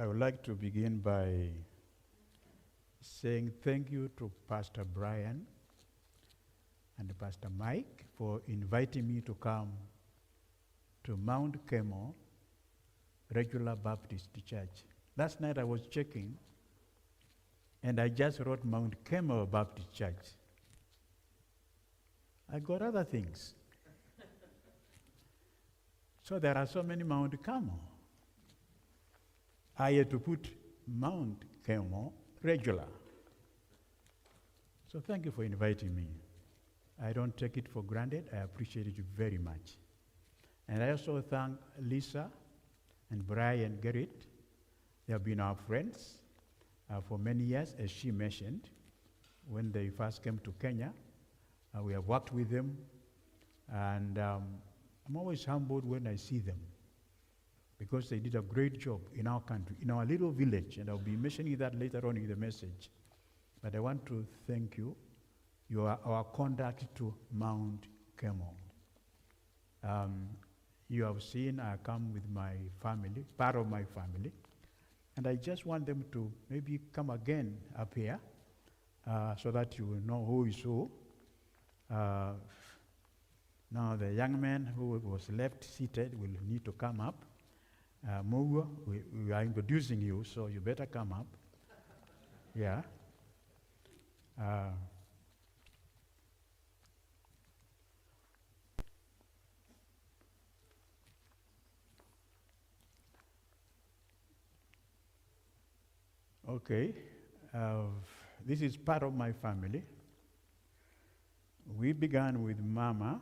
I would like to begin by saying thank you to Pastor Brian and Pastor Mike for inviting me to come to Mount Carmel Regular Baptist Church. Last night I was checking, and I just wrote Mount Carmel Baptist Church. I got other things. So there are so many Mount Carmel. I had to put Mount Carmel Regular. So thank you for inviting me. I don't take it for granted. I appreciate it very much. And I also thank Lisa and Brian Garrett. They have been our friends for many years, as she mentioned. When they first came to Kenya, we have worked with them. And I'm always humbled when I see them, because they did a great job in our country, in our little village, and I'll be mentioning that later on in the message. But I want to thank you. You are our conduct to Mount Carmel. You have seen I come with my family, part of my family, and I just want them to maybe come again up here so that you will know who is who. Now the young man who was left seated will need to come up. Mugo, we are introducing you, so you better come up. Yeah. Okay. This is part of my family. We began with Mama,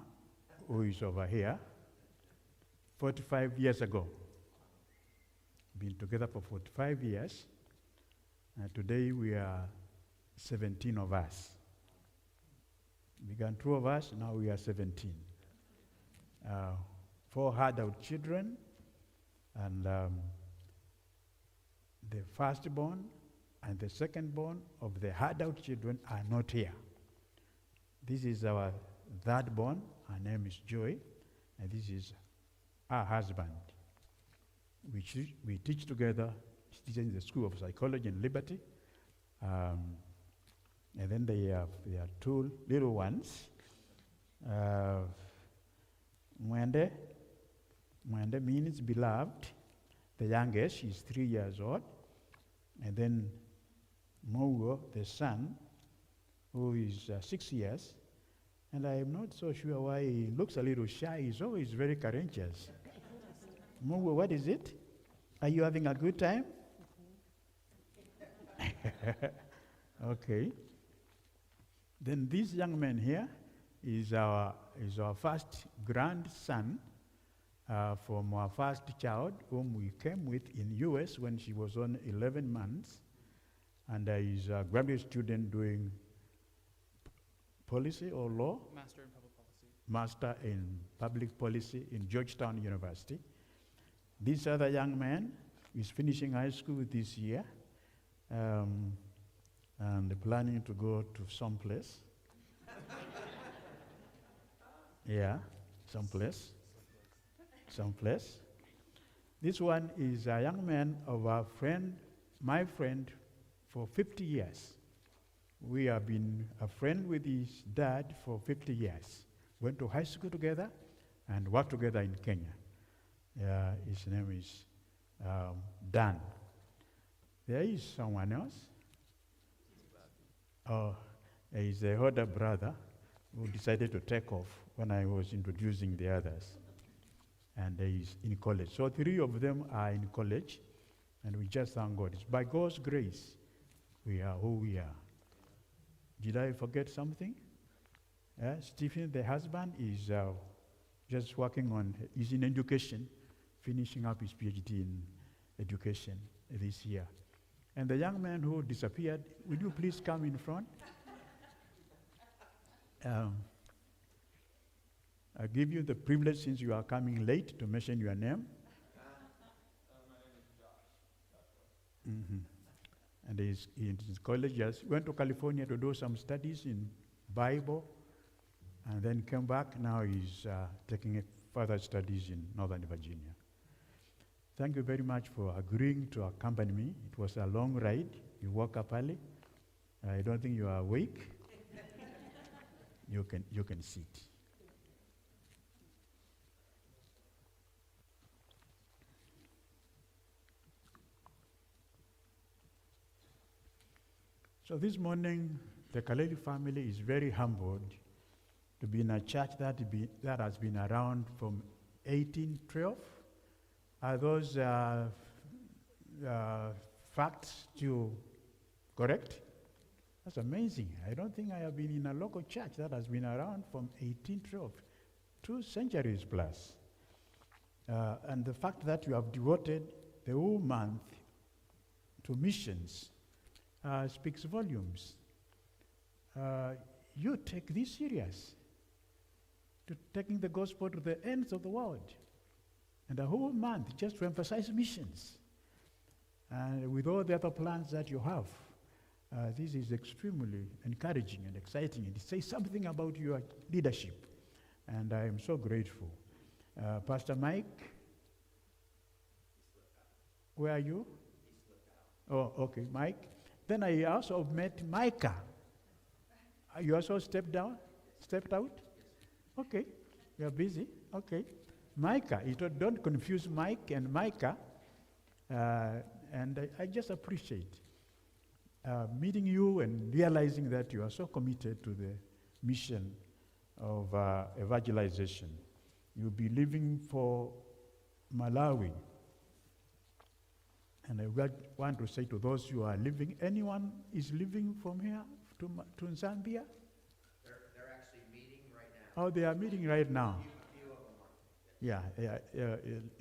who is over here, 45 years ago. Been together for 45 years. Today we are 17 of us. Began 2 of us, now we are 17. 4 adult children, and the firstborn and the secondborn of the adult children are not here. This is our thirdborn. Her name is Joy, and this is our husband. We teach together. She teaches in the School of Psychology and Liberty. And then they have 2 little ones. Mwende means beloved. The youngest, she's 3 years old. And then Mogo, the son, who is 6 years. And I am not so sure why he looks a little shy. He's always very courageous. Mogo, what is it? Are you having a good time? Okay. Then this young man here is our first grandson from our first child, whom we came with in US when she was on 11 months. And he's a graduate student doing policy or law? Master in Public Policy. Master in Public Policy in Georgetown University. This other young man is finishing high school this year and planning to go to someplace. Yeah, someplace. This one is a young man of our friend, my friend, for 50 years. We have been a friend with his dad for 50 years. Went to high school together and worked together in Kenya. His name is Dan. There is someone else. Oh, he's the older brother who decided to take off when I was introducing the others. And he's in college. So 3 of them are in college, and we just thank God. It's by God's grace we are who we are. Did I forget something? Stephen, the husband, is just working on, he's in education, finishing up his PhD in education this year. And the young man who disappeared, would you please come in front? I give you the privilege, since you are coming late, to mention your name. My name is Josh. Mm-hmm. And he's in his college, just went to California to do some studies in Bible, and then came back. Now he's taking further studies in Northern Virginia. Thank you very much for agreeing to accompany me. It was a long ride. You woke up early. I don't think you are awake. You can sit. So this morning, the Kaleli family is very humbled to be in a church that has been around from 1812. Are those facts to correct? That's amazing. I don't think I have been in a local church that has been around from 1812, 2 centuries plus. And the fact that you have devoted the whole month to missions speaks volumes. You take this serious, to taking the gospel to the ends of the world. And the whole month just to emphasize missions. And with all the other plans that you have, this is extremely encouraging and exciting. And it says something about your leadership. And I am so grateful. Pastor Mike, where are you? Oh, okay, Mike. Then I also met Micah. You also stepped out? Okay, you're busy, okay. Micah, don't confuse Mike and Micah. And I just appreciate meeting you and realizing that you are so committed to the mission of evangelization. You'll be leaving for Malawi. And I want to say to those who are leaving, anyone is leaving from here to Zambia? They're actually meeting right now. Oh, they are meeting right now. Few of them are. Yeah,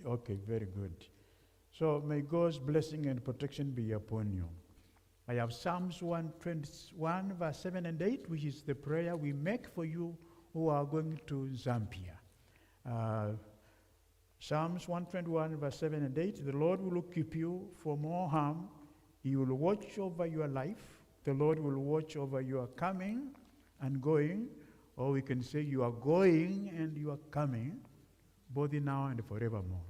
okay, very good. So may God's blessing and protection be upon you. I have Psalms 121, verse 7 and 8, which is the prayer we make for you who are going to Zambia. Psalms 121, verse 7 and 8, the Lord will keep you from all harm. He will watch over your life. The Lord will watch over your coming and going, or we can say you are going and you are coming, both now and forevermore.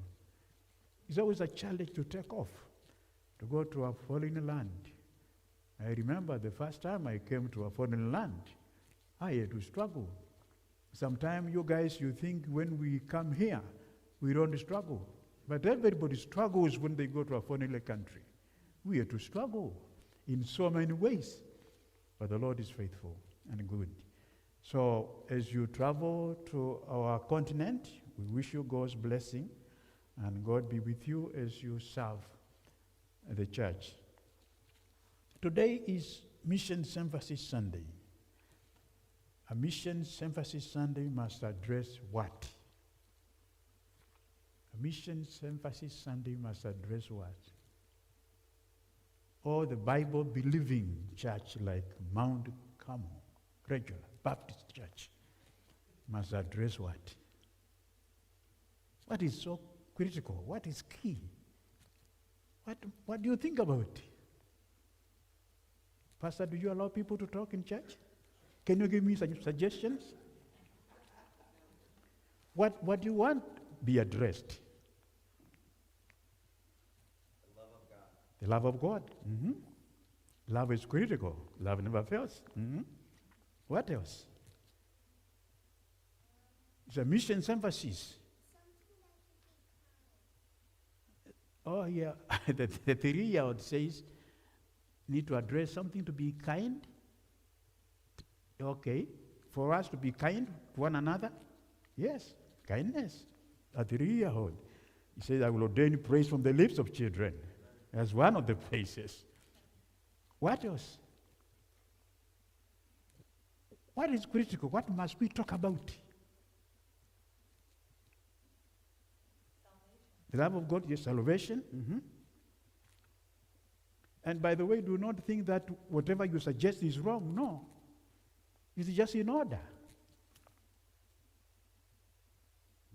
It's always a challenge to take off, to go to a foreign land. I remember the first time I came to a foreign land, I had to struggle. Sometimes you guys, you think when we come here, we don't struggle. But everybody struggles when they go to a foreign country. We have to struggle in so many ways. But the Lord is faithful and good. So as you travel to our continent, we wish you God's blessing, and God be with you as you serve the church. Today is Missions Emphasis Sunday. A Missions Emphasis Sunday must address what? A Missions Emphasis Sunday must address what? Or the Bible-believing church like Mount Carmel, regular Baptist church, must address what? What is so critical? What is key? What do you think about? Pastor, do you allow people to talk in church? Can you give me some suggestions? What do you want be addressed? The love of God. The love of God. Mm-hmm. Love is critical. Love never fails. Mm-hmm. What else? It's a missions emphasis. Oh, yeah. the 3-year-old says, need to address something to be kind. Okay. For us to be kind to one another? Yes. Kindness. A 3-year-old. He says, I will ordain praise from the lips of children. That's one of the places. What else? What is critical? What must we talk about? The love of God, yes, salvation. Mm-hmm. And by the way, do not think that whatever you suggest is wrong. No. It's just in order.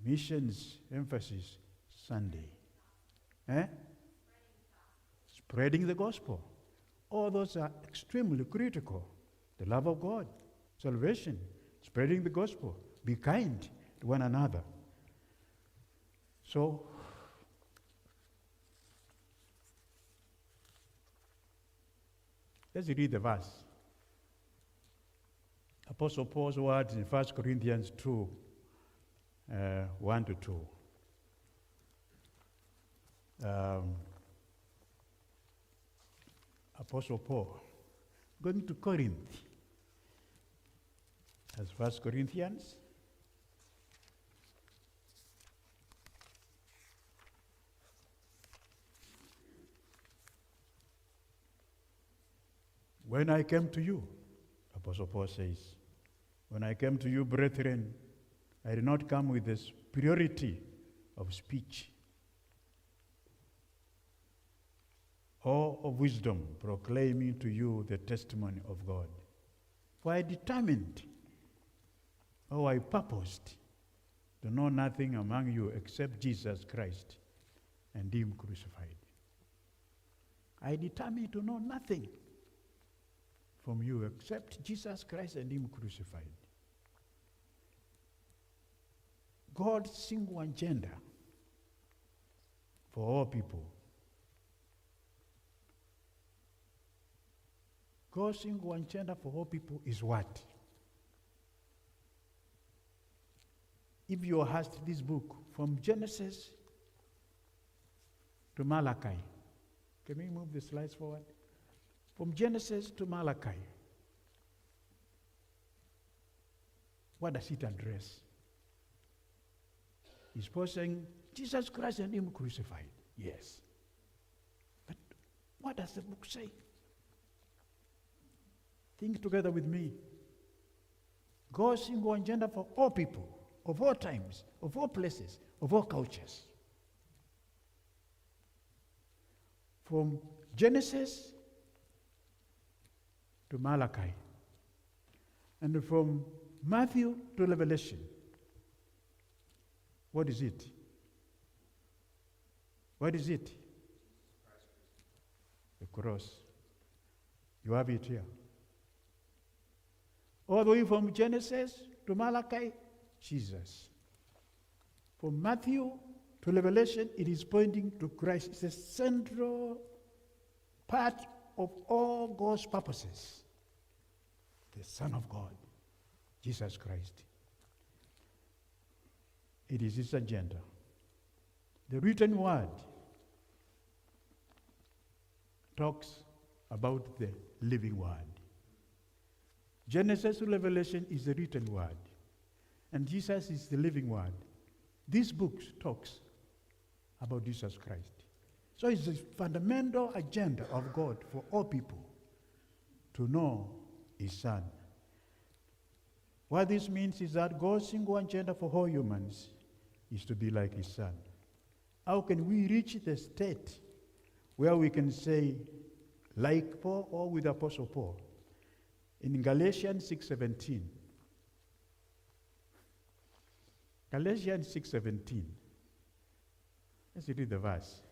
Missions emphasis Sunday. Spreading the gospel. All those are extremely critical. The love of God, salvation, spreading the gospel, be kind to one another. So, Let's read the verse. Apostle Paul's words in 1 Corinthians 2, 1 to 2. Apostle Paul, going to Corinth, as 1 Corinthians. When I came to you, Apostle Paul says, when I came to you, brethren, I did not come with the superiority of speech or of wisdom, proclaiming to you the testimony of God. For I determined, or I purposed, to know nothing among you except Jesus Christ and Him crucified. I determined to know nothing from you except Jesus Christ and Him crucified. God's single agenda for all people. God's single agenda for all people is what? If you asked this book from Genesis to Malachi, can we move the slides forward? From Genesis to Malachi, what does it address? Is Paul saying, Jesus Christ and Him crucified? Yes. But what does the book say? Think together with me. God's single agenda for all people, of all times, of all places, of all cultures. From Genesis to Malachi, and from Matthew to Revelation. What is it? What is it? The cross. You have it here. All the way from Genesis to Malachi, Jesus. From Matthew to Revelation, it is pointing to Christ. It's a central part of all God's purposes. The Son of God, Jesus Christ. It is His agenda. The written word talks about the living word. Genesis to Revelation is the written word, and Jesus is the living word. This book talks about Jesus Christ. So it's the fundamental agenda of God for all people to know His Son. What this means is that God's single agenda for all humans is to be like His Son. How can we reach the state where we can say, like Paul or with Apostle Paul? In Galatians 6:17. Galatians 6:17. Let's read the verse.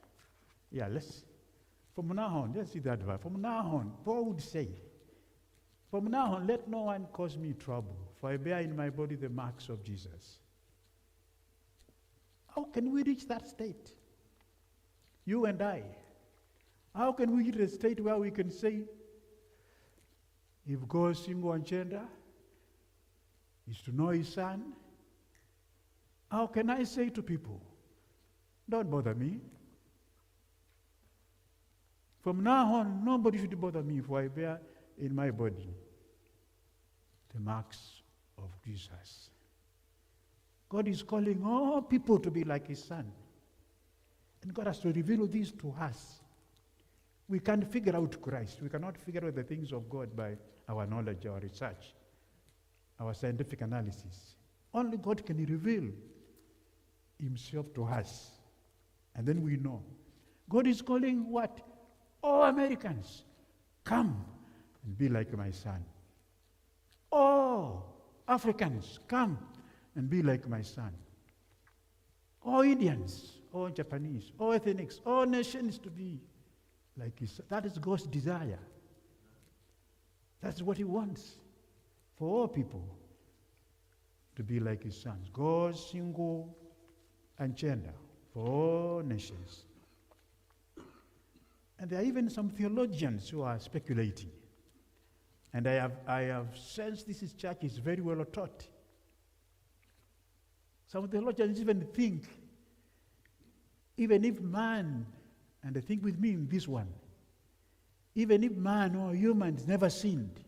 Yeah, from now on, let's see that verse. From now on, Paul would say, from now on, let no one cause me trouble, for I bear in my body the marks of Jesus. How can we reach that state? You and I. How can we reach a state where we can say, if God's single agenda is to know His Son, how can I say to people, don't bother me? From now on, nobody should bother me, for I bear in my body the marks of Jesus. God is calling all people to be like His Son. And God has to reveal this to us. We can't figure out Christ. We cannot figure out the things of God by our knowledge, our research, our scientific analysis. Only God can reveal Himself to us. And then we know. God is calling what? All Americans, come and be like my Son. All Africans, come and be like my Son. All Indians, all Japanese, all ethnics, all nations to be like His Son. That is God's desire. That's what He wants for all people to be like His sons. God's single agenda for all nations. And there are even some theologians who are speculating And I have sensed this church is very well taught. Some of the theologians even think, even if man, and they think with me in this one, even if man or humans never sinned,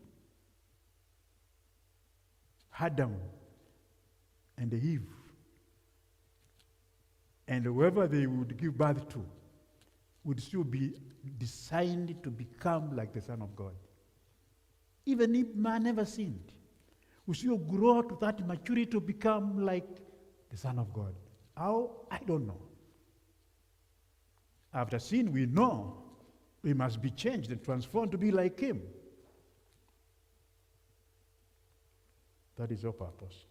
Adam and Eve, and whoever they would give birth to would still be designed to become like the Son of God. Even if man never sinned, we still grow to that maturity to become like the Son of God. How? I don't know. After sin, we know we must be changed and transformed to be like Him. That is our purpose.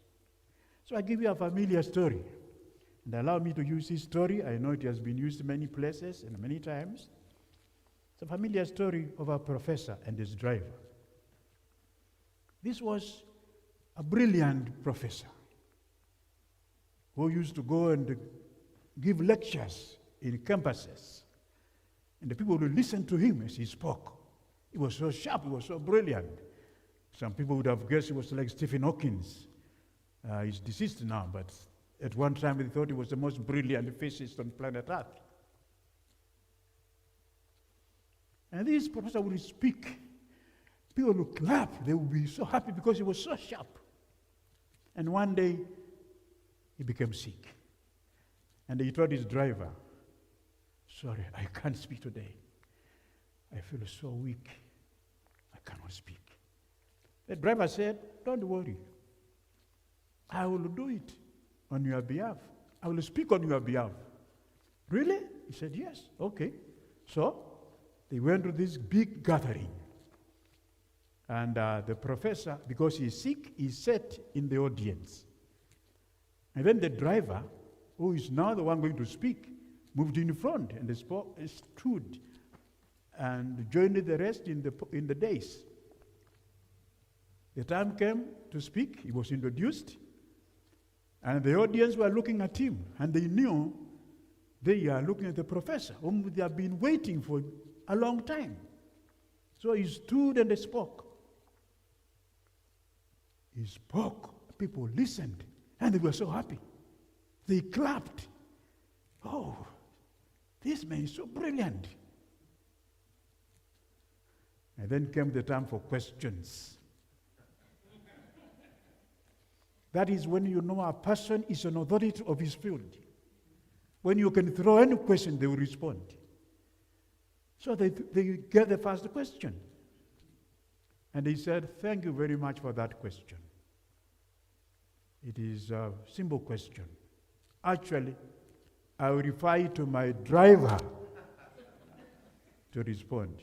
So I give you a familiar story. And allow me to use this story. I know it has been used many places and many times. It's a familiar story of a professor and his driver. This was a brilliant professor who used to go and give lectures in campuses. And the people would listen to him as he spoke. He was so sharp, he was so brilliant. Some people would have guessed he was like Stephen Hawking. He's deceased now, but at one time they thought he was the most brilliant physicist on planet Earth. And this professor would speak. People would clap. They would be so happy because he was so sharp. And one day, he became sick. And he told his driver, "Sorry, I can't speak today. I feel so weak. I cannot speak." The driver said, "Don't worry. I will do it on your behalf. I will speak on your behalf." "Really?" He said, "Yes." "Okay." So they went to this big gathering. And the professor, because he's sick, he sat in the audience. And then the driver, who is now the one going to speak, moved in front and stood and joined the rest in the days. The time came to speak. He was introduced. And the audience were looking at him. And they knew they are looking at the professor, whom they have been waiting for a long time. So he stood and spoke. He spoke. People listened. And they were so happy. They clapped. "Oh, this man is so brilliant." And then came the time for questions. That is when you know a person is an authority of his field. When you can throw any question, they will respond. So they get the first question. And he said, "Thank you very much for that question. It is a simple question. Actually, I will refer you to my driver to respond."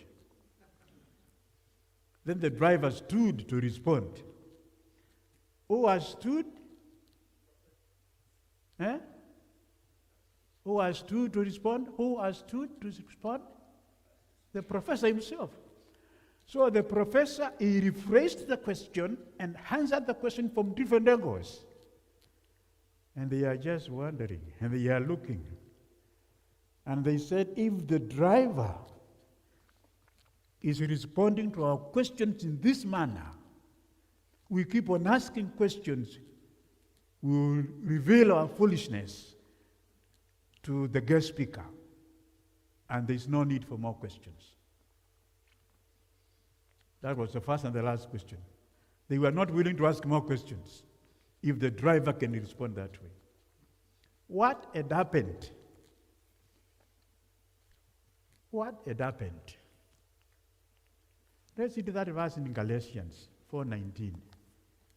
Then the driver stood to respond. Who has stood? Who has stood to respond? Who has stood to respond? The professor himself. So the professor, he rephrased the question and answered the question from different angles. And they are just wondering, and they are looking. And they said, if the driver is responding to our questions in this manner, we keep on asking questions, we will reveal our foolishness to the guest speaker. And there's no need for more questions. That was the first and the last question. They were not willing to ask more questions if the driver can respond that way. What had happened? What had happened? Let's read that verse in Galatians 4:19.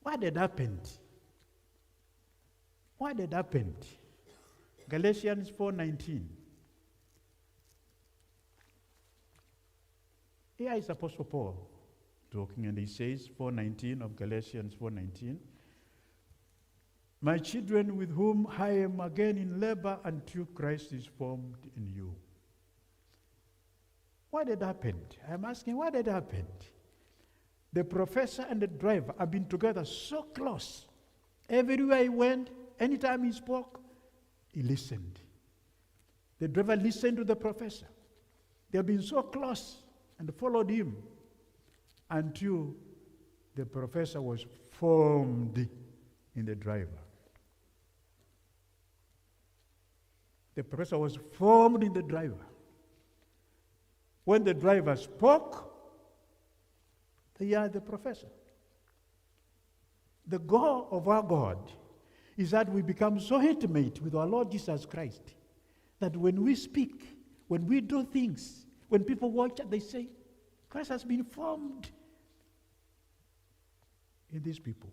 What had happened? What had happened? Galatians 4:19. Here is Apostle Paul talking, and he says, 4:19 of Galatians 4:19, "My children, with whom I am again in labor until Christ is formed in you." What had happened? I'm asking, what had happened? The professor and the driver have been together so close. Everywhere he went, anytime he spoke, he listened. The driver listened to the professor. They have been so close and followed him until the professor was formed in the driver. The professor was formed in the driver. When the driver spoke, they are the professor. The goal of our God is that we become so intimate with our Lord Jesus Christ that when we speak, when we do things, when people watch it, they say, Christ has been formed in these people.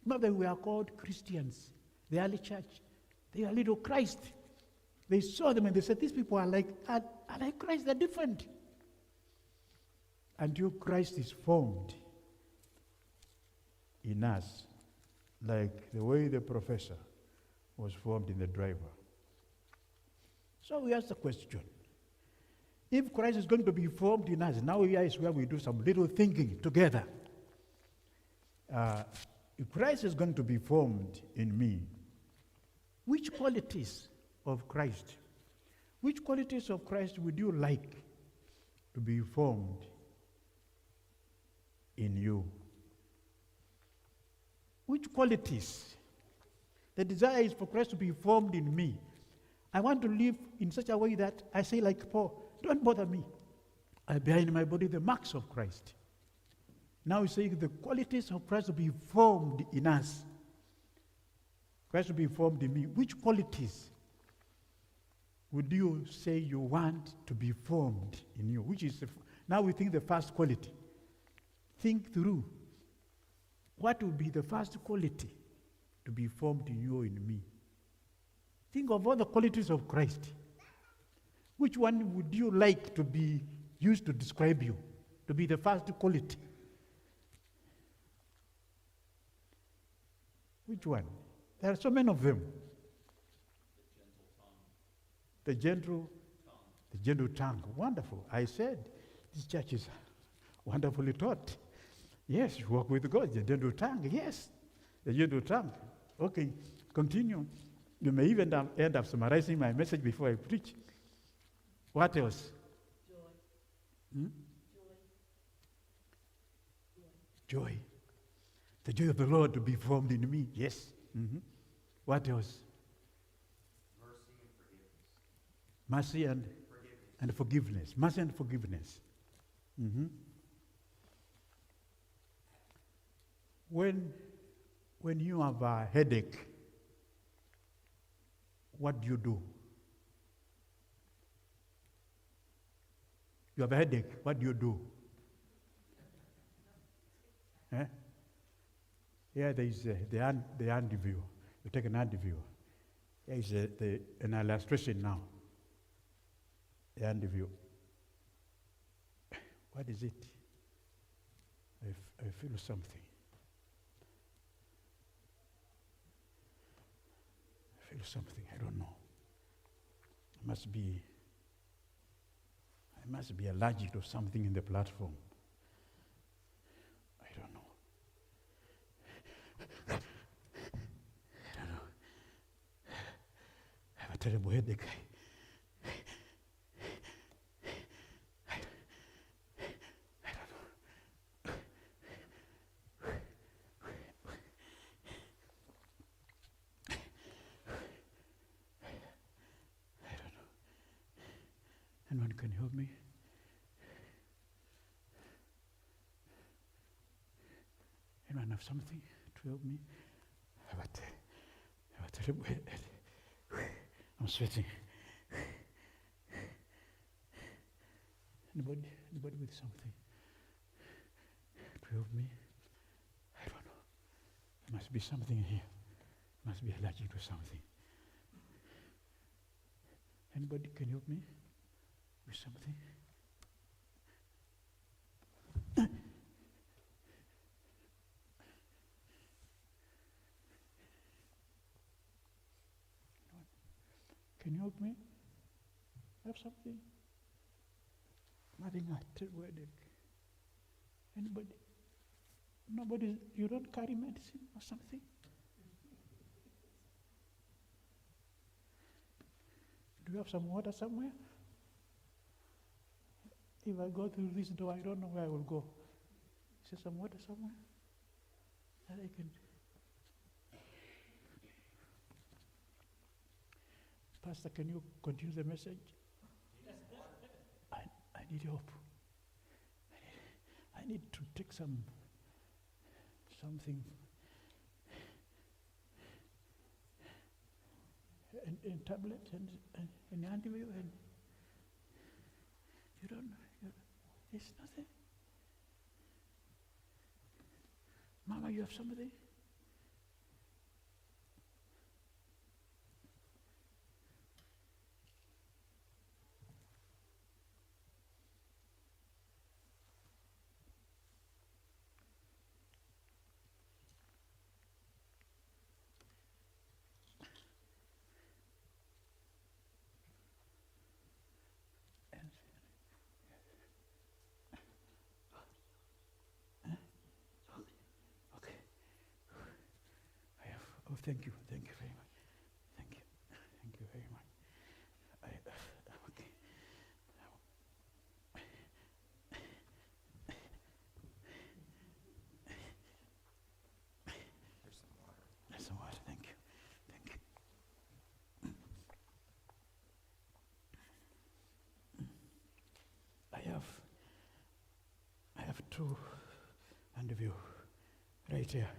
Not that we are called Christians, the early church. They are little Christ. They saw them and they said, these people are like Christ, they're different. Until Christ is formed in us, like the way the professor was formed in the driver. So we ask the question, if Christ is going to be formed in us, now here is where we do some little thinking together. If Christ is going to be formed in me, which qualities of Christ would you like to be formed in you? Which qualities? The desire is for Christ to be formed in me. I want to live in such a way that I say like Paul, don't bother me. I bear in my body the marks of Christ. Now he's saying the qualities of Christ to be formed in us. Christ to be formed in me. Which qualities would you say you want to be formed in you? Which is, now we think the first quality. Think through. What would be the first quality to be formed in you, in me? Think of all the qualities of Christ. Which one would you like to be used to describe you, to be the first quality? Which one? There are so many of them. The gentle tongue. Wonderful. I said, this church is wonderfully taught. Yes, you walk with God. The gentle tongue. Yes, the gentle tongue. Okay, continue. You may even end up summarizing my message before I preach. What else? Joy. Joy. The joy of the Lord to be formed in me. Yes. Mm-hmm. What else? Mercy and forgiveness. Mercy and forgiveness. Mm-hmm. When you have a headache, what do you do? You have a headache, what do you do? Here there is the Antiview. You take an Antiview. Here is an illustration now. The Antiview. What is it? I feel something. I feel something, I don't know. I must be allergic to something in the platform. I don't know. I have a terrible headache. Anyone can help me? Anyone have something to help me? I have a terrible head. I'm sweating. Anybody with something to help me? I don't know. There must be something here. Must be allergic to something. Anybody can help me with something? Can you help me? Have something? I'm having a terrible headache. Anybody? Nobody? You don't carry medicine or something? Do you have some water somewhere? If I go through this door, I don't know where I will go. Is there some water somewhere? that I can. Pastor, can you continue the message? I need help. I need to take something and tablet and antivirus and you don't know. It's nothing. Mama, you have something? Oh, thank you very much. Thank you very much. Okay. There's some water. Thank you. I have two under view right here.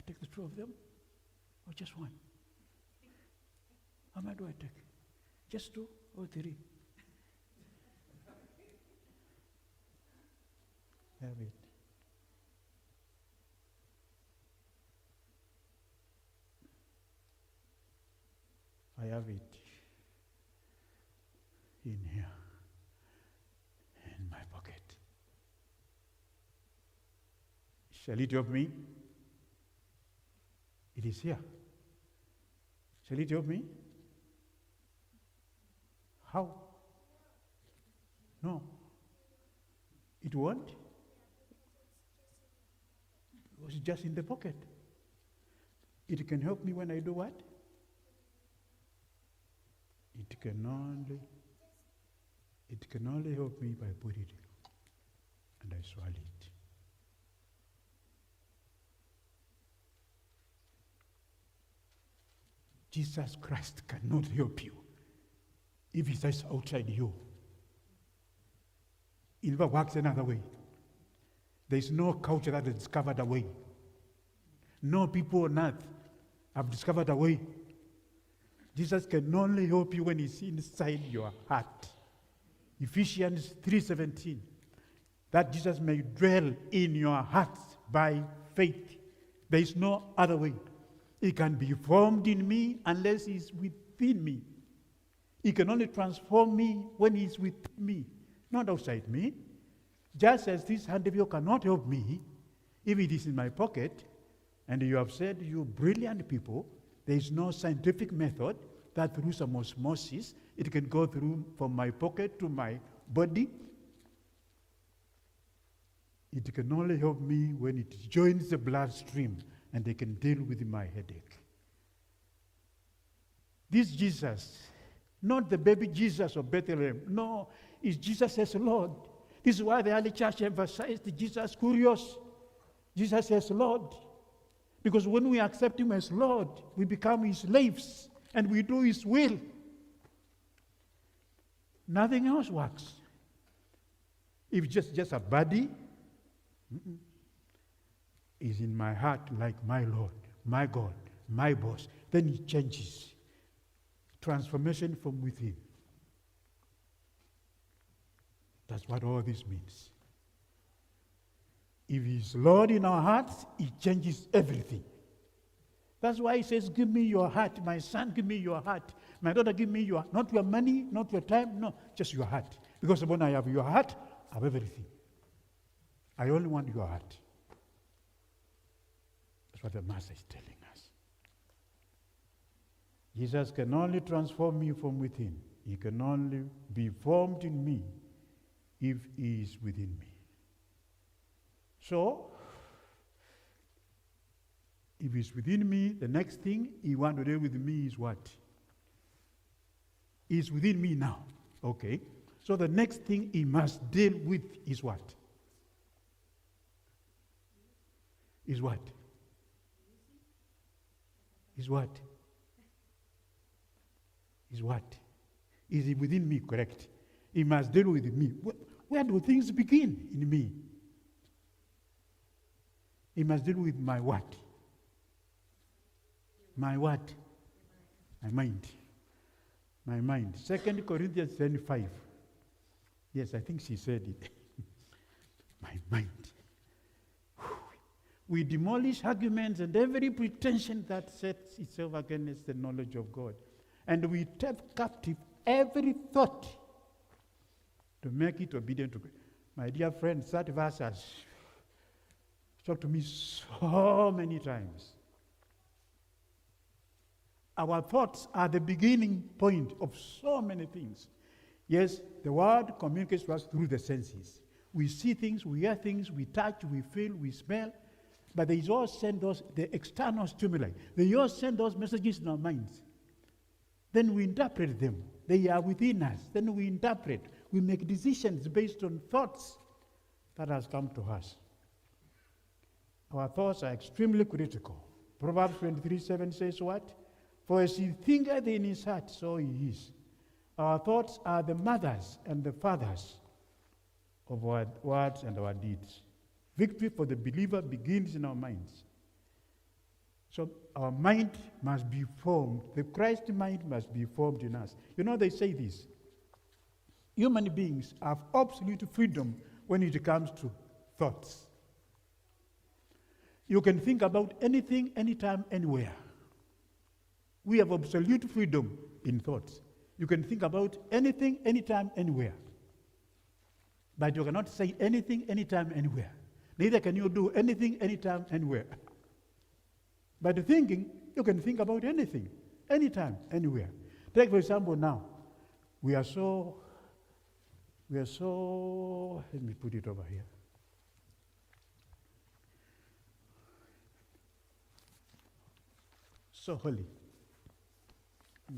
Take the two of them, or just one? How many do I take? Just two or three? Have it. I have it in here, in my pocket. Shall it help me? It is here. Shall it help me? How? No. It won't? It was just in the pocket. It can help me when I do what? It can only help me by putting it and I swallow it. Jesus Christ cannot help you if he is outside you. It never works another way. There is no culture that has discovered a way. No people on earth have discovered a way. Jesus can only help you when he's inside your heart. Ephesians 3:17. That Jesus may dwell in your hearts by faith. There is no other way. He can be formed in me unless he's within me. He can only transform me when he's within me, not outside me. Just as this hand of yours cannot help me if it is in my pocket, and you have said, you brilliant people, there is no scientific method that through some osmosis, it can go through from my pocket to my body. It can only help me when it joins the bloodstream and they can deal with my headache. This Jesus, not the baby Jesus of Bethlehem, no, is Jesus as Lord. This is why the early church emphasized Jesus Kurios, Jesus as Lord. Because when we accept him as Lord, we become his slaves and we do his will. Nothing else works. If it's just a body, is in my heart like my Lord, my God, my boss, then he changes. Transformation from within. That's what all this means. If he's Lord in our hearts, he changes everything. That's why he says, give me your heart. My son, give me your heart. My daughter, give me your, not your money, not your time, no, just your heart. Because when I have your heart, I have everything. I only want your heart. That's what the Master is telling us. Jesus can only transform me from within. He can only be formed in me if he is within me. So, if he's within me, the next thing he wants to do with me is what? He's within me now. Okay. So the next thing he must deal with is what? is what? Is what? Is what? Is it within me, correct? It must deal with me. Where do things begin in me? It must deal with my what? My what? My mind. My mind. 2 Corinthians 10:5. Yes, I think she said it. My mind. We demolish arguments and every pretension that sets itself against the knowledge of God. And we take captive every thought to make it obedient to God. My dear friends, that verse has talked to me so many times. Our thoughts are the beginning point of so many things. Yes, the word communicates to us through the senses. We see things, we hear things, we touch, we feel, we smell. But they all send the external stimuli. They all send those messages in our minds. Then we interpret them. They are within us. Then we interpret. We make decisions based on thoughts that has come to us. Our thoughts are extremely critical. Proverbs 23:7 says what? For as he thinketh in his heart, so he is. Our thoughts are the mothers and the fathers of our words and our deeds. Victory for the believer begins in our minds. So our mind must be formed. The Christ mind must be formed in us. You know, they say this. Human beings have absolute freedom when it comes to thoughts. You can think about anything, anytime, anywhere. We have absolute freedom in thoughts. You can think about anything, anytime, anywhere. But you cannot say anything, anytime, anywhere. Neither can you do anything, anytime, anywhere. But thinking, you can think about anything, anytime, anywhere. Take, for example, now, we are so, let me put it over here. So holy.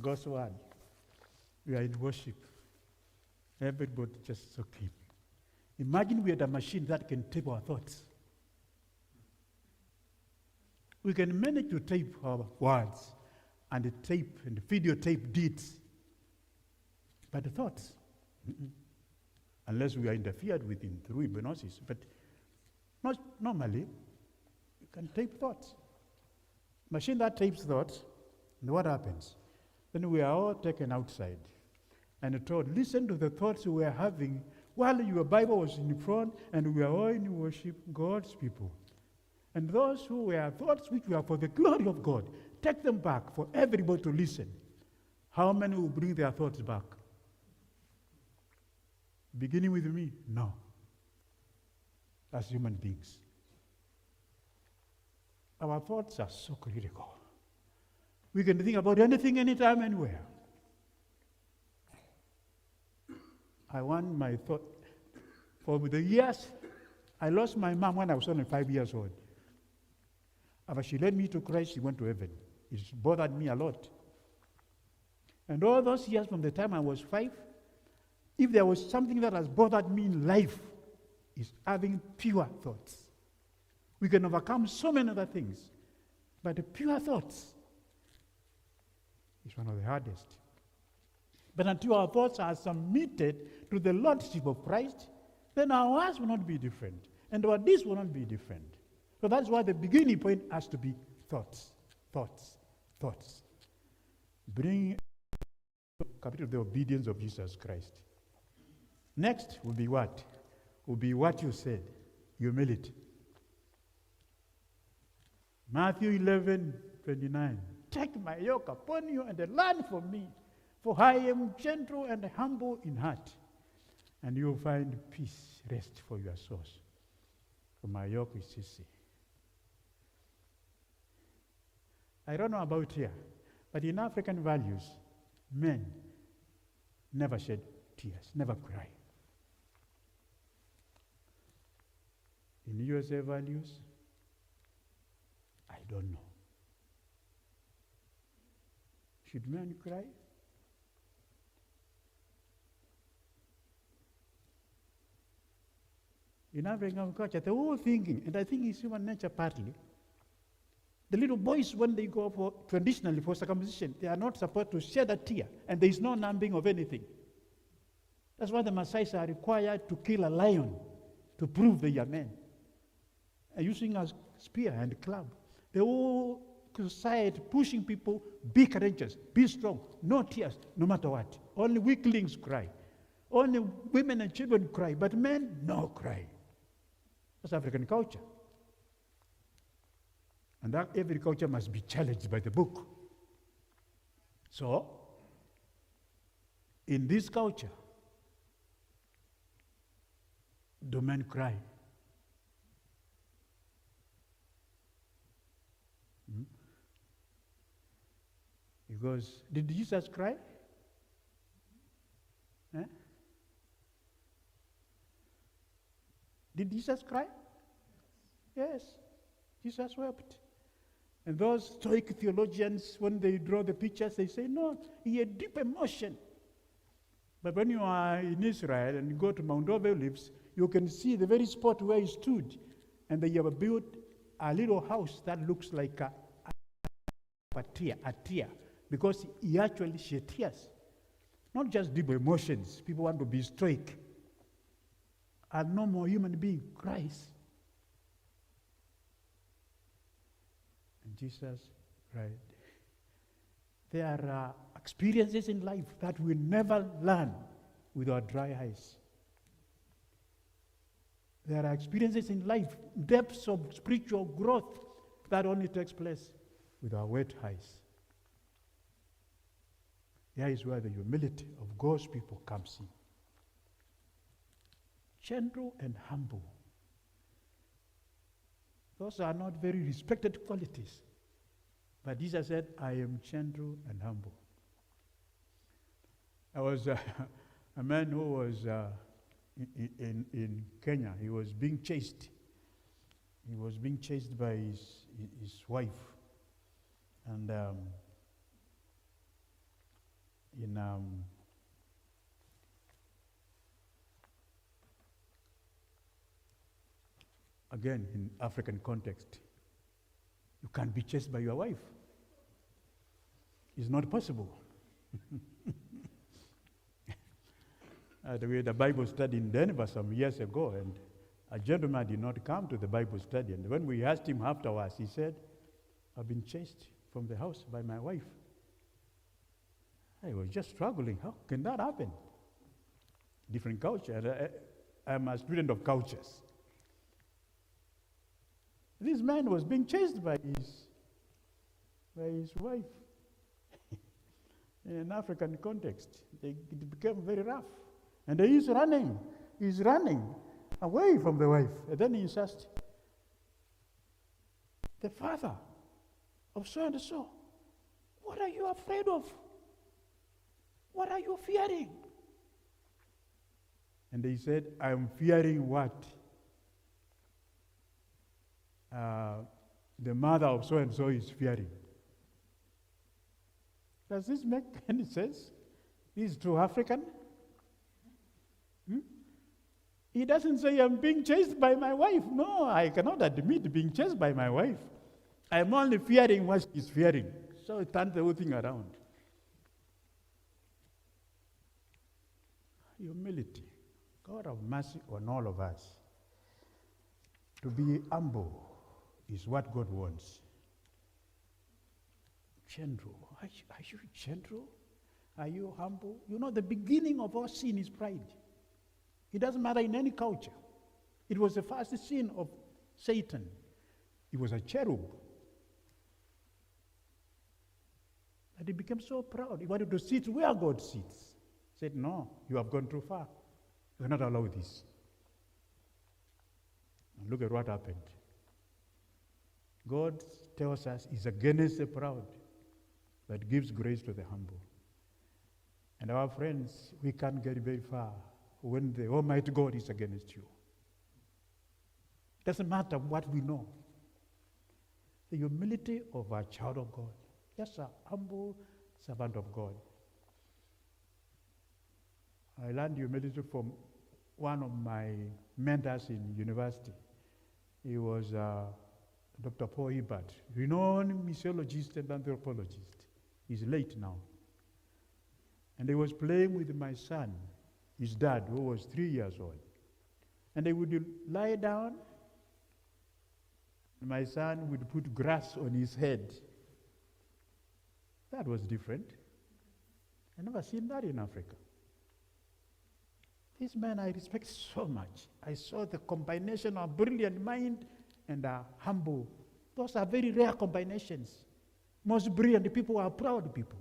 God's word. We are in worship. Everybody just so clean. Imagine we had a machine that can tape our thoughts. We can manage to tape our words and tape and videotape deeds. But the thoughts, unless we are interfered with in through hypnosis, but not normally, you can tape thoughts. Machine that tapes thoughts, and what happens? Then we are all taken outside and told, listen to the thoughts we are having while your Bible was in front and we are all in worship, God's people. And those who were thoughts which were for the glory of God, take them back for everybody to listen. How many will bring their thoughts back? Beginning with me? No. As human beings. Our thoughts are so critical. We can think about anything, anytime, anywhere. I want my thought. For the years, I lost my mom when I was only 5 years old. After she led me to Christ, she went to heaven. It bothered me a lot. And all those years from the time I was 5, if there was something that has bothered me in life, is having pure thoughts. We can overcome so many other things, but the pure thoughts is one of the hardest. But until our thoughts are submitted to the Lordship of Christ, then our words will not be different, and our deeds will not be different. So that's why the beginning point has to be thoughts, thoughts, thoughts. Bring capital the obedience of Jesus Christ. Next will be what? Will be what you said, humility. Matthew 11:29. Take my yoke upon you and learn from me, for I am gentle and humble in heart, and you will find peace, rest for your souls. For my yoke is easy. I don't know about here, but in African values, men never shed tears, never cry. In USA values, I don't know. Should men cry? In African culture, they're all thinking, and I think it's human nature partly. The little boys, when they go for traditionally for circumcision, they are not supposed to shed a tear, and there is no numbing of anything. That's why the Maasai are required to kill a lion to prove they are men, and using a spear and club. The whole society pushing people, be courageous, be strong, no tears, no matter what. Only weaklings cry. Only women and children cry, but men, no cry. That's African culture. And that every culture must be challenged by the book. So, in this culture, do men cry? Because, did Jesus cry? Eh? Did Jesus cry? Yes, Jesus wept. And those Stoic theologians, when they draw the pictures, they say, no, he had deep emotion. But when you are in Israel and you go to Mount Olives, you can see the very spot where he stood. And they have built a little house that looks like a tear, because he actually shed tears. Not just deep emotions. People want to be stoic. A normal human being cries. And Jesus cried. There are experiences in life that we never learn with our dry eyes. There are experiences in life, depths of spiritual growth that only takes place with our wet eyes. There is where the humility of God's people comes in. Gentle and humble. Those are not very respected qualities. But Jesus said, I am gentle and humble. I was a man who was in Kenya. He was being chased. He was being chased by his wife. And again, in African context, you can't be chased by your wife. It's not possible. We had a Bible study in Denver some years ago, and a gentleman did not come to the Bible study. And when we asked him afterwards, he said, I've been chased from the house by my wife. I was just struggling. How can that happen? Different culture. I'm a student of cultures. This man was being chased by his wife. In an African context, it became very rough. And he's running away from the wife. And then he's asked, the father of so and so, what are you afraid of? What are you fearing? And he said, I'm fearing what? The mother of so and so is fearing. Does this make any sense? This is true African? He doesn't say, I'm being chased by my wife. No, I cannot admit being chased by my wife. I'm only fearing what she's fearing. So it turns the whole thing around. Humility. God have mercy on all of us. To be humble is what God wants. Gentle. Are you gentle? Are you humble? You know, the beginning of all sin is pride. It doesn't matter in any culture. It was the first sin of Satan. He was a cherub. And he became so proud. He wanted to sit where God sits. He said, no, you have gone too far. You cannot allow this. And look at what happened. God tells us he's against the proud, but gives grace to the humble. And our friends, we can't get very far when the Almighty God is against you. It doesn't matter what we know. The humility of a child of God, just a humble servant of God. I learned humility from one of my mentors in university. He was Dr. Paul Ebert, renowned missiologist and anthropologist. He's late now. And he was playing with my son, his dad, who was 3 years old. And they would lie down. My son would put grass on his head. That was different. I never seen that in Africa. This man I respect so much. I saw the combination of brilliant mind and humble. Those are very rare combinations. Most brilliant people are proud people.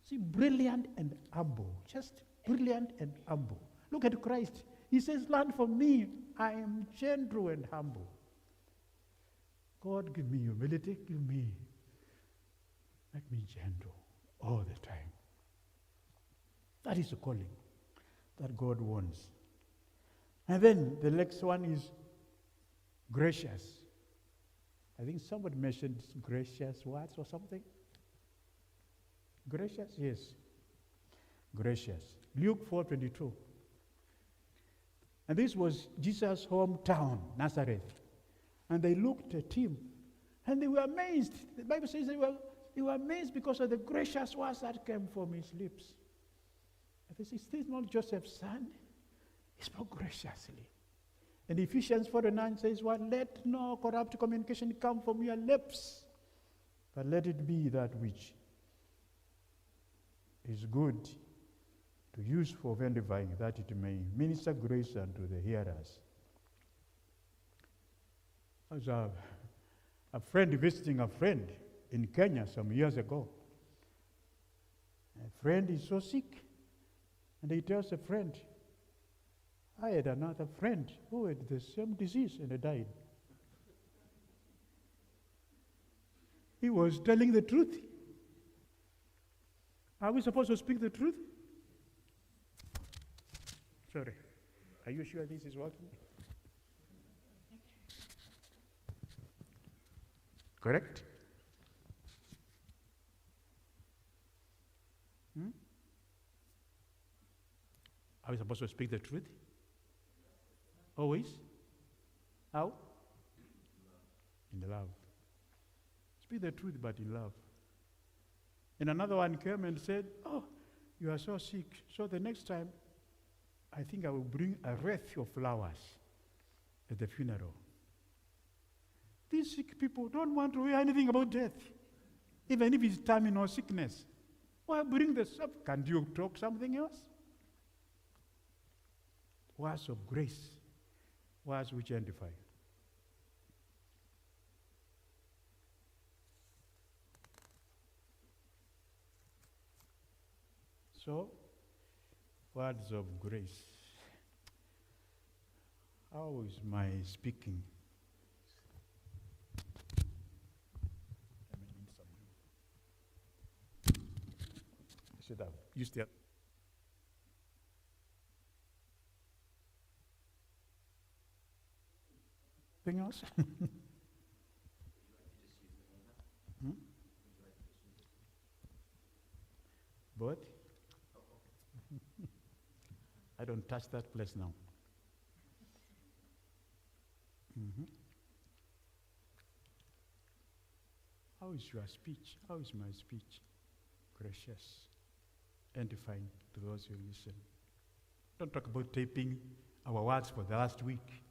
See, brilliant and humble. Just brilliant and humble. Look at Christ. He says, learn from me. I am gentle and humble. God, give me humility. Make me gentle all the time. That is a calling that God wants. And then the next one is gracious. I think somebody mentioned gracious words or something. Gracious? Yes. Gracious. Luke 4:22. And this was Jesus' hometown, Nazareth. And they looked at him and they were amazed. The Bible says they were amazed because of the gracious words that came from his lips. And they said, is this not Joseph's son? He spoke graciously. And Ephesians 4:9 says, well, let no corrupt communication come from your lips, but let it be that which is good to use for edifying, that it may minister grace unto the hearers. I was a friend visiting a friend in Kenya some years ago. A friend is so sick, and he tells a friend, I had another friend who had the same disease and he died. He was telling the truth. Are we supposed to speak the truth? Sorry. Are you sure this is working? Correct? Are we supposed to speak the truth? Always? How? In love. Speak the truth, but in love. And another one came and said, oh, you are so sick. So the next time, I think I will bring a wreath of flowers at the funeral. These sick people don't want to hear anything about death, even if it's terminal sickness. Why bring this up? Can't you talk something else? Words of grace, words which edify. So, words of grace. How is my speaking? I should have used that. Anything else? Both? I don't touch that place now. How is your speech? How is my speech? Gracious, edifying to those who listen. Don't talk about taping our words for the last week.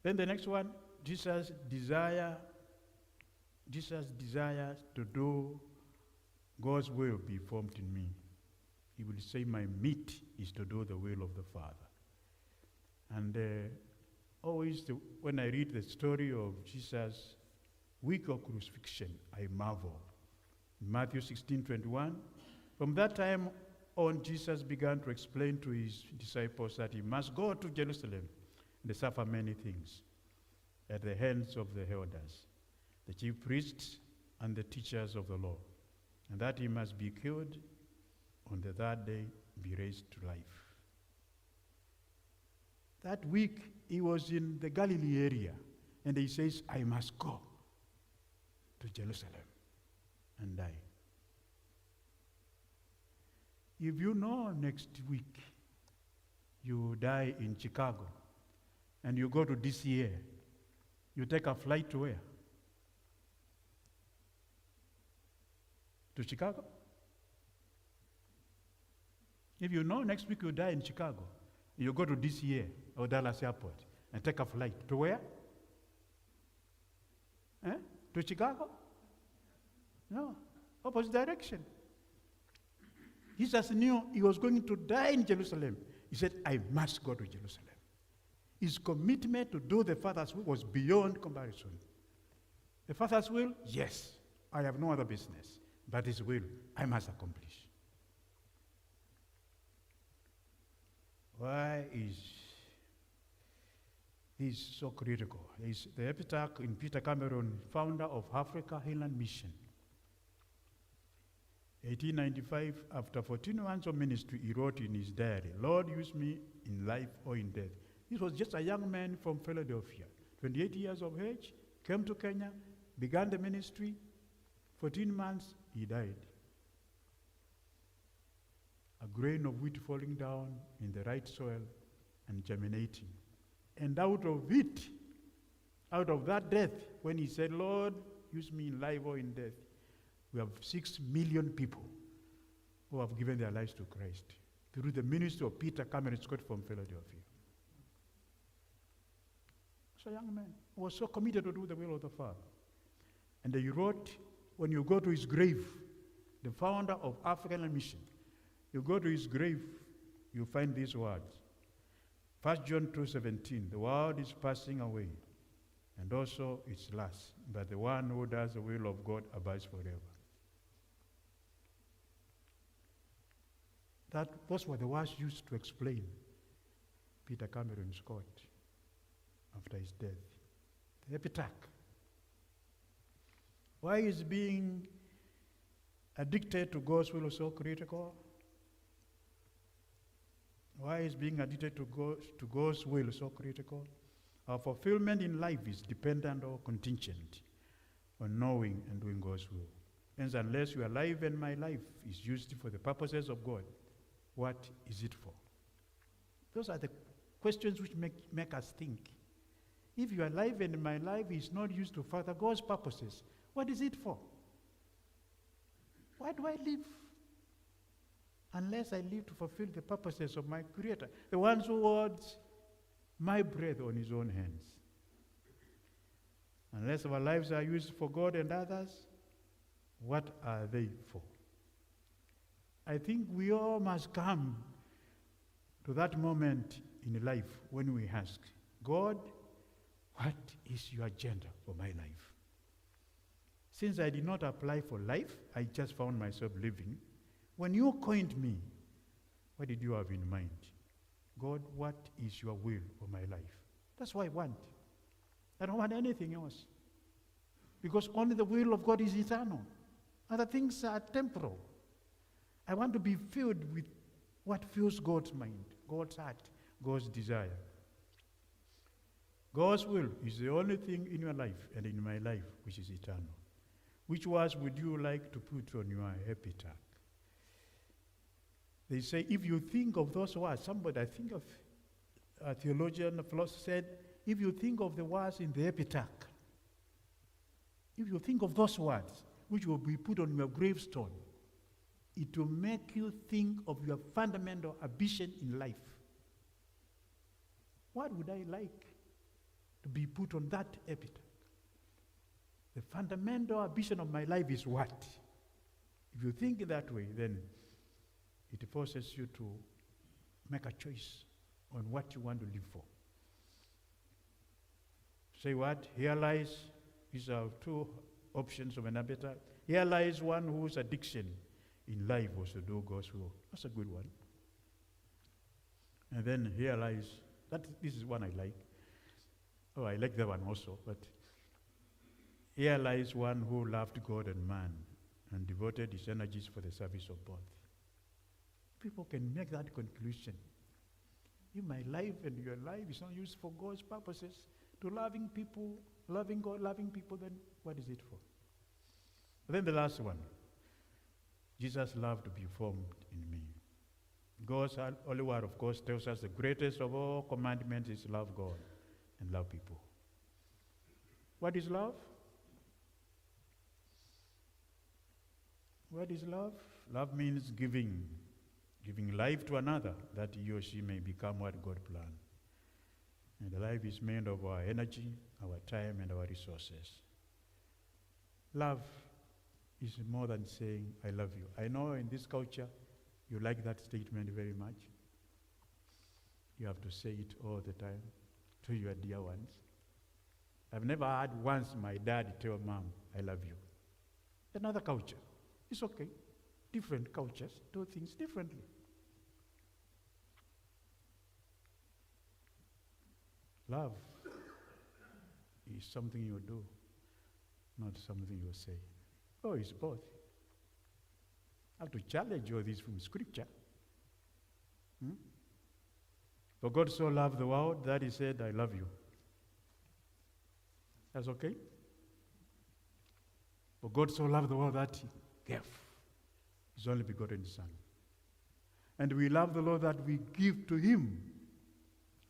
Then the next one, Jesus desires to do God's will be formed in me. He will say, my meat is to do the will of the Father. And always when I read the story of Jesus' week of crucifixion, I marvel. In Matthew 16:21, from that time on, Jesus began to explain to his disciples that he must go to Jerusalem and suffer many things at the hands of the elders, the chief priests, and the teachers of the law, and that he must be killed, on the third day be raised to life. That week, he was in the Galilee area, and he says, I must go to Jerusalem and die. If you know next week you die in Chicago and you go to DCA, you take a flight to where? To Chicago? If you know next week you die in Chicago, you go to DCA or Dallas Airport and take a flight to where? To Chicago? No, opposite direction. Jesus knew he was going to die in Jerusalem. He said, I must go to Jerusalem. His commitment to do the Father's will was beyond comparison. The Father's will, yes, I have no other business, but his will, I must accomplish. Why is this so critical? Is the epitaph in Peter Cameron, founder of Africa Highland Mission. 1895, after 14 months of ministry, he wrote in his diary, Lord, use me in life or in death. This was just a young man from Philadelphia, 28 years of age, came to Kenya, began the ministry. 14 months, he died. A grain of wheat falling down in the right soil and germinating. And out of it, out of that death, when he said, Lord, use me in life or in death, we have 6 million people who have given their lives to Christ through the ministry of Peter Cameron Scott from Philadelphia. So a young man who was so committed to do the will of the Father. And he wrote, when you go to his grave, the founder of African Mission, you go to his grave, you find these words. 1 John 2:17, the world is passing away, and also its lust, but the one who does the will of God abides forever. Those were the words used to explain Peter Cameron Scott after his death. The epitaph. Why is being addicted to God's will so critical? Why is being addicted to God's will so critical? Our fulfillment in life is dependent or contingent on knowing and doing God's will. Hence, unless your life and my life is used for the purposes of God, what is it for? Those are the questions which make us think. If your life and my life is not used to further God's purposes, what is it for? Why do I live? Unless I live to fulfill the purposes of my Creator, the one who holds my breath on his own hands. Unless our lives are used for God and others, what are they for? I think we all must come to that moment in life when we ask, God, what is your agenda for my life? Since I did not apply for life, I just found myself living. When you coined me, what did you have in mind? God, what is your will for my life? That's what I want. I don't want anything else. Because only the will of God is eternal. Other things are temporal. I want to be filled with what fills God's mind, God's heart, God's desire. God's will is the only thing in your life and in my life which is eternal. Which words would you like to put on your epitaph? They say, if you think of those words, I think of a theologian, a philosopher said, if you think of the words in the epitaph, if you think of those words, which will be put on your gravestone, it will make you think of your fundamental ambition in life. What would I like to be put on that epitaph? The fundamental ambition of my life is what? If you think that way, then it forces you to make a choice on what you want to live for. Say what? Here lies, these are two options of an epitaph. Here lies one whose addiction in life was to do God's will. That's a good one. And then here lies, this is one I like. Oh, I like that one also, but here lies one who loved God and man and devoted his energies for the service of both. People can make that conclusion. If my life and your life is not used for God's purposes, to loving people, loving God, loving people, then what is it for? Then the last one. Jesus' love to be formed in me. God's holy word, of course, tells us the greatest of all commandments is love God and love people. What is love? What is love? Love means giving life to another, that he or she may become what God planned. And the life is made of our energy, our time, and our resources. Love is more than saying, I love you. I know in this culture, you like that statement very much. You have to say it all the time to your dear ones. I've never heard once my dad tell mom, I love you. Another culture. It's okay. Different cultures do things differently. Love is something you do, not something you say. Oh, it's both. I have to challenge all this from Scripture. For God so loved the world that he said, I love you. That's okay? For God so loved the world that he gave his only begotten Son. And we love the Lord that we give to him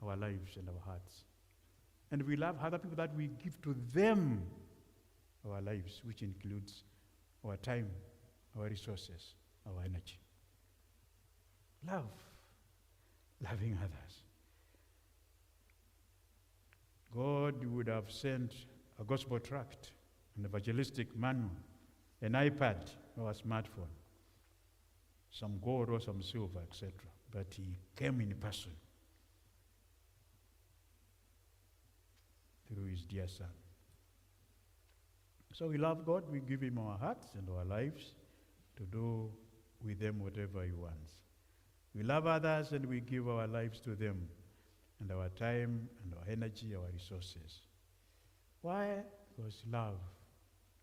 our lives and our hearts. And we love other people that we give to them our lives, which includes our time, our resources, our energy. Love. Loving others. God would have sent a gospel tract, an evangelistic manual, an iPad or a smartphone, some gold or some silver, etc. But he came in person through his dear Son. So we love God, we give him our hearts and our lives to do with them whatever he wants. We love others and we give our lives to them, and our time and our energy, our resources. Why? Because love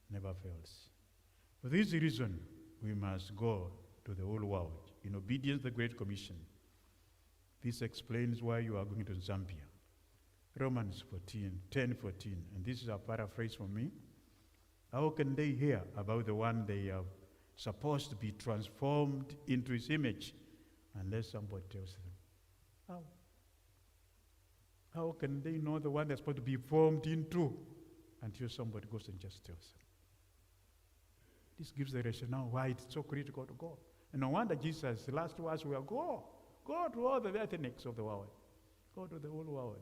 never fails. For this reason, we must go to the whole world in obedience to the Great Commission. This explains why you are going to Zambia. Romans 10:14, and this is a paraphrase from me. How can they hear about the one they are supposed to be transformed into his image unless somebody tells them? How? How can they know the one they're supposed to be formed into until somebody goes and just tells them? This gives the rationale why it's so critical to go. And no wonder Jesus' last words were, go to all the ethnics of the world. Go to the whole world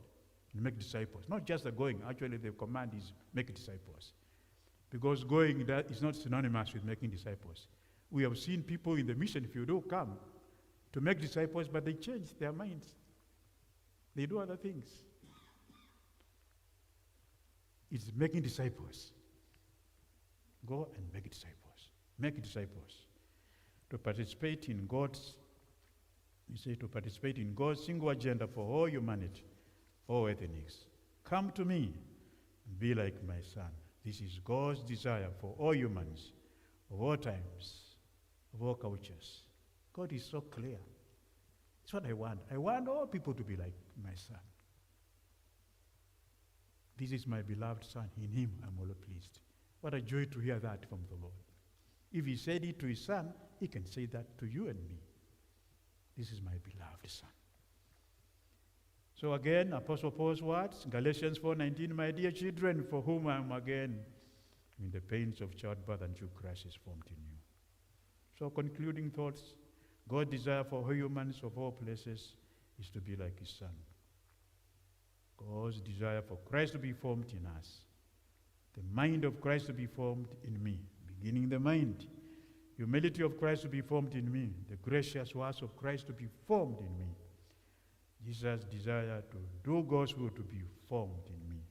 and make disciples. Not just the going, actually the command is make disciples. Because going that is not synonymous with making disciples. We have seen people in the mission field who come to make disciples, but they change their minds. They do other things. It's making disciples. Go and make disciples. Make disciples. To participate in God's single agenda for all humanity, all ethnics. Come to me and be like my Son. This is God's desire for all humans, of all times, of all cultures. God is so clear. It's what I want. I want all people to be like my Son. This is my beloved Son. In him I'm well pleased. What a joy to hear that from the Lord. If he said it to his Son, he can say that to you and me. This is my beloved Son. So again, Apostle Paul's words, Galatians 4:19, my dear children, for whom I am again in the pains of childbirth until Christ is formed in you. So concluding thoughts, God's desire for humans of all places is to be like his Son. God's desire for Christ to be formed in us. The mind of Christ to be formed in me, beginning the mind. Humility of Christ to be formed in me. The gracious words of Christ to be formed in me. Jesus' desire to do God's will to be formed in me.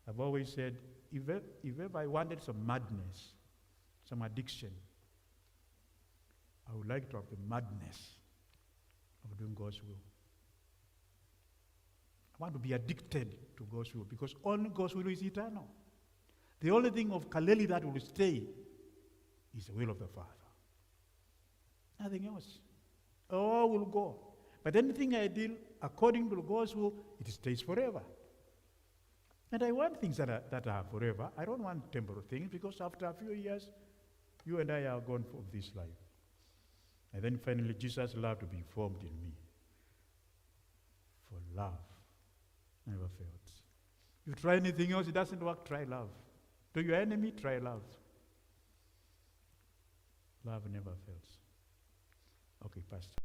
I've always said, if ever I wanted some madness, some addiction, I would like to have the madness of doing God's will. I want to be addicted to God's will because only God's will is eternal. The only thing of Kaleli that will stay is the will of the Father. Nothing else. All will go. But anything I do according to God's will, it stays forever. And I want things that are forever. I don't want temporal things because after a few years, you and I are gone from this life. And then finally, Jesus' love to be formed in me. For love never fails. You try anything else, it doesn't work, try love. To your enemy, try love. Love never fails. Okay, Pastor.